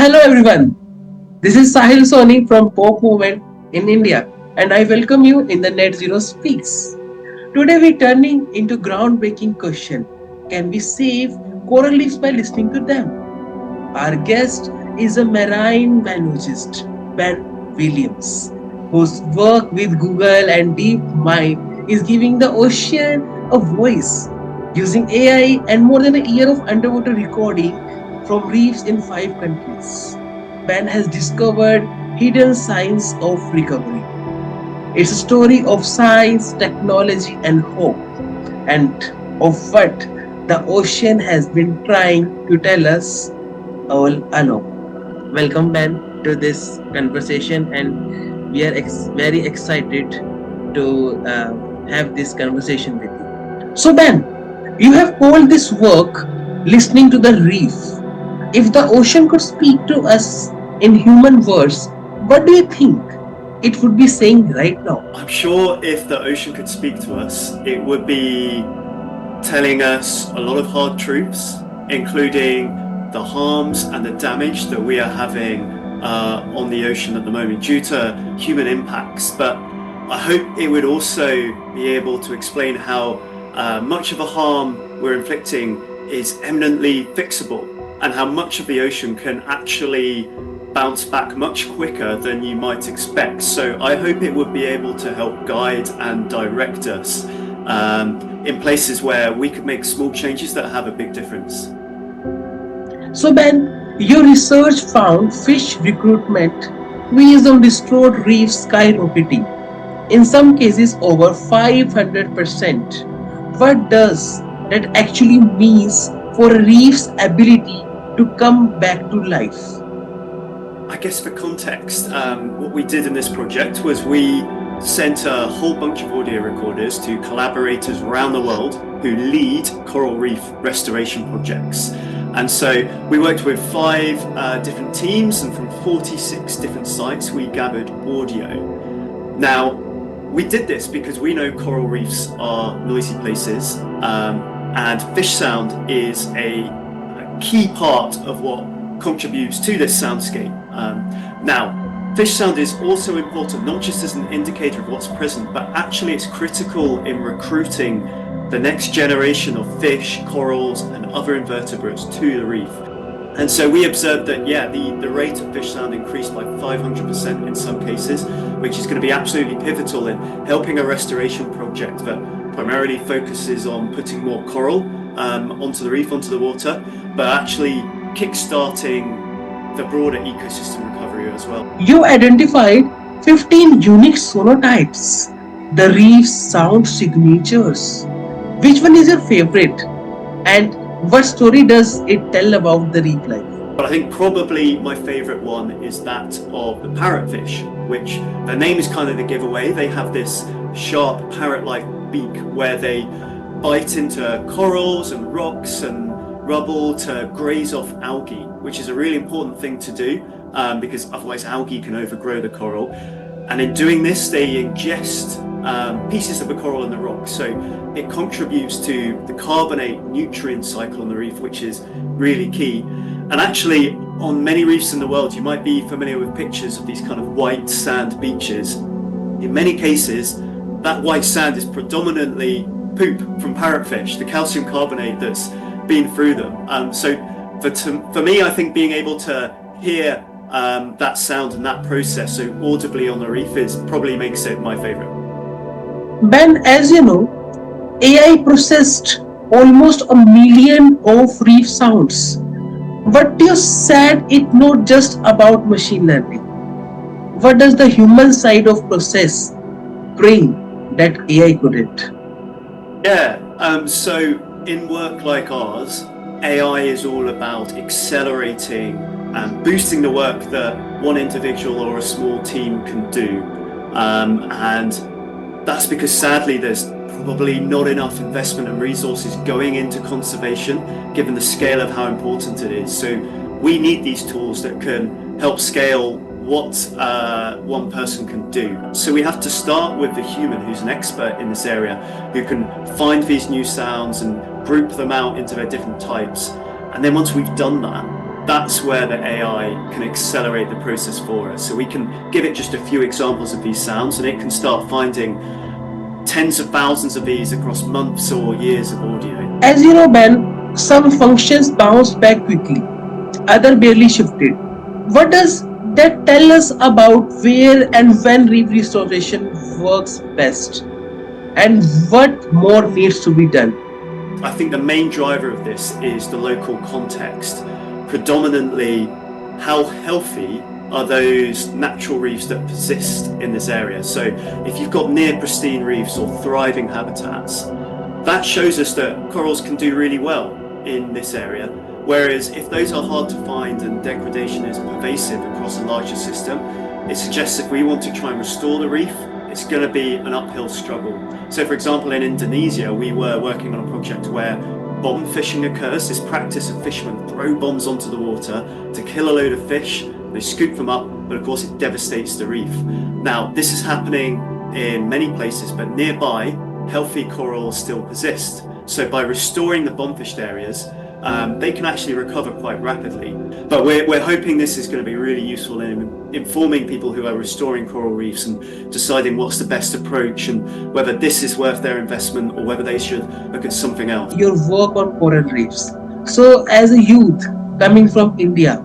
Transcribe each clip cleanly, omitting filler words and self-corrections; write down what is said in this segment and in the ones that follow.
Hello everyone, this is Sahil Soni from Pop Movement in India and I welcome you in the Net Zero Speaks. Today we're turning into groundbreaking question. Can we save coral reefs by listening to them? Our guest is a marine biologist, Ben Williams, whose work with Google and DeepMind is giving the ocean a voice. Using AI and more than a year of underwater recording from reefs in 5 countries, Ben has discovered hidden signs of recovery. It's a story of science, technology, and hope, and of what the ocean has been trying to tell us all along. Welcome, Ben, to this conversation, and we are very excited to have this conversation with you. So, Ben, you have called this work listening to the reef. If the ocean could speak to us in human words, what do you think it would be saying right now? I'm sure if the ocean could speak to us, it would be telling us a lot of hard truths, including the harms and the damage that we are having on the ocean at the moment due to human impacts. But I hope it would also be able to explain how much of the harm we're inflicting is eminently fixable and how much of the ocean can actually bounce back much quicker than you might expect. So I hope it would be able to help guide and direct us in places where we could make small changes that have a big difference. So, Ben, your research found fish recruitment based on restored reefs skyrocketing, in some cases over 500%. What does that actually means for a reef's ability to come back to life? I guess for context, what we did in this project was we sent a whole bunch of audio recorders to collaborators around the world who lead coral reef restoration projects. And so we worked with 5 different teams, and from 46 different sites we gathered audio. Now, we did this because we know coral reefs are noisy places, and fish sound is a key part of what contributes to this soundscape. Now, fish sound is also important, not just as an indicator of what's present, but actually it's critical in recruiting the next generation of fish, corals, and other invertebrates to the reef. And so we observed that, the rate of fish sound increased by 500% in some cases, which is going to be absolutely pivotal in helping a restoration project that primarily focuses on putting more coral onto the reef, onto the water, but actually kickstarting the broader ecosystem recovery as well. You identified 15 unique sonotypes, the reef's sound signatures. Which one is your favorite? And what story does it tell about the reef life? But I think probably my favourite one is that of the parrotfish, which their name is kind of the giveaway. They have this sharp parrot-like beak where they bite into corals and rocks and rubble to graze off algae, which is a really important thing to do because otherwise algae can overgrow the coral. And in doing this, they ingest pieces of the coral in the rock. So it contributes to the carbonate nutrient cycle on the reef, which is really key. And actually, on many reefs in the world, you might be familiar with pictures of these kind of white sand beaches. In many cases, that white sand is predominantly poop from parrotfish, the calcium carbonate that's been through them. So for me, I think being able to hear that sound and that process so audibly on the reef probably makes it my favorite. Ben, as you know, AI processed almost a million of reef sounds. But you said it's not just about machine learning. What does the human side of process bring that AI couldn't? So in work like ours, AI is all about accelerating and boosting the work that one individual or a small team can do. And that's because sadly there's probably not enough investment and resources going into conservation given the scale of how important it is. So we need these tools that can help scale what one person can do. So we have to start with the human who's an expert in this area, who can find these new sounds and group them out into their different types. And then once we've done that, That's where the AI can accelerate the process for us. So we can give it just a few examples of these sounds, and it can start finding tens of thousands of these across months or years of audio. As you know, Ben, some functions bounce back quickly, other barely shifted. What does that tell us about where and when reef restoration works best, and what more needs to be done? I think the main driver of this is the local context, predominantly how healthy are those natural reefs that persist in this area. So if you've got near pristine reefs or thriving habitats, that shows us that corals can do really well in this area. Whereas if those are hard to find and degradation is pervasive across a larger system, it suggests if we want to try and restore the reef, it's going to be an uphill struggle. So, for example, in Indonesia, we were working on a project where bomb fishing occurs, this practice of fishermen throw bombs onto the water to kill a load of fish. They scoop them up, but of course it devastates the reef. Now, this is happening in many places, but nearby, healthy corals still persist. So by restoring the bomb-fished areas, they can actually recover quite rapidly. But we're hoping this is going to be really useful in informing people who are restoring coral reefs and deciding what's the best approach and whether this is worth their investment or whether they should look at something else. Your work on coral reefs. So, as a youth coming from India,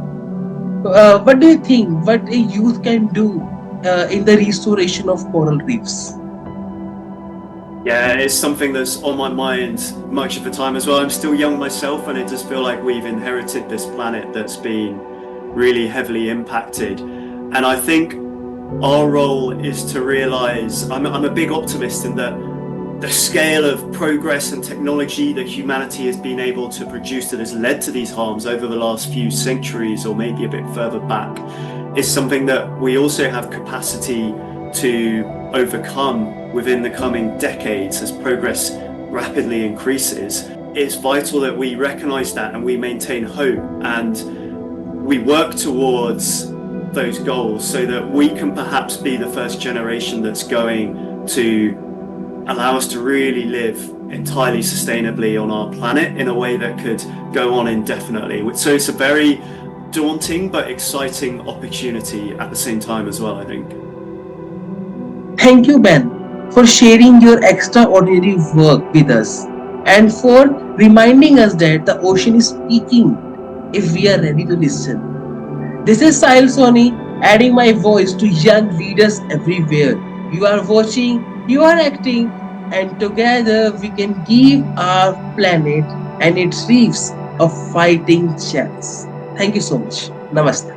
what do you think? What a youth can do in the restoration of coral reefs? Yeah, it's something that's on my mind much of the time as well. I'm still young myself, and it does feel like we've inherited this planet that's been really heavily impacted. And I think our role is to realize I'm a big optimist in that the scale of progress and technology that humanity has been able to produce that has led to these harms over the last few centuries or maybe a bit further back is something that we also have capacity to overcome within the coming decades as progress rapidly increases. It's vital that we recognize that and we maintain hope and we work towards those goals so that we can perhaps be the first generation that's going to allow us to really live entirely sustainably on our planet in a way that could go on indefinitely. So it's a very daunting but exciting opportunity at the same time as well, I think. Thank you, Ben, for sharing your extraordinary work with us and for reminding us that the ocean is speaking if we are ready to listen. This is Sahil Soni adding my voice to young leaders everywhere. You are watching, you are acting, and together we can give our planet and its reefs a fighting chance. Thank you so much. Namaste.